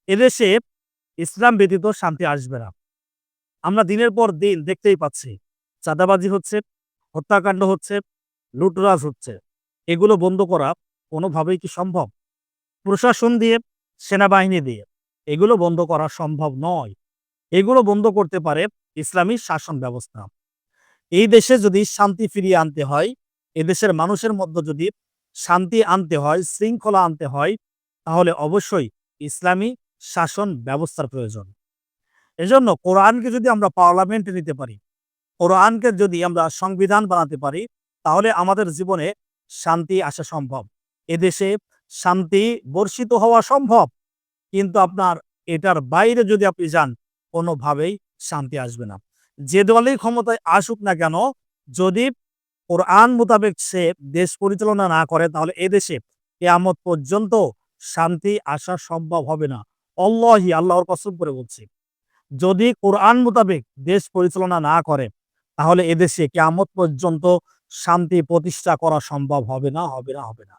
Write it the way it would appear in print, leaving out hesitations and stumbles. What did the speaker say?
এদেশে ইসলাম ব্যতীত শান্তি আসবে না। আমরা দিনের পর দিন দেখতেই পাচ্ছি, চাঁদাবাজি হচ্ছে, হত্যাকাণ্ড হচ্ছে, লুটরাজ হচ্ছে। এগুলো বন্ধ করা কোনোভাবেই কি সম্ভব? প্রশাসন দিয়ে, সেনাবাহিনী দিয়ে এগুলো বন্ধ করা সম্ভব নয়। এগুলো বন্ধ করতে পারে ইসলামী শাসন ব্যবস্থা। এই দেশে যদি শান্তি ফিরিয়ে আনতে হয়, এদেশের মানুষের মধ্যে যদি শান্তি আনতে হয়, শৃঙ্খলা আনতে হয়, তাহলে অবশ্যই ইসলামী শাসন ব্যবস্থার প্রয়োজন। এজন্য কোরআনকে যদি আমরা পার্লামেন্টে নিতে পারি, কোরআনকে যদি আমরা সংবিধান বানাতে পারি, তাহলে আমাদের জীবনে শান্তি আসা সম্ভব। এদেশে শান্তি বর্ষিত হওয়া সম্ভব। কিন্তু আপনার এটার বাইরে যদি আপনি যান, কোনোভাবেই শান্তি আসবে না। যে দলই ক্ষমতায় আসুক না কেন, যদি কোরআন মোতাবেক সে দেশ পরিচালনা না করে, তাহলে এদেশে কিয়ামত পর্যন্ত শান্তি আসা সম্ভব হবে না। অল্লাহি, আল্লাহর কসম করে বলছি, যদি কোরআন মোতাবেক দেশ পরিচালনা না করে, তাহলে এদেশে কিয়ামত পর্যন্ত শান্তি প্রতিষ্ঠা করা সম্ভব হবে না, হবে না, হবে না।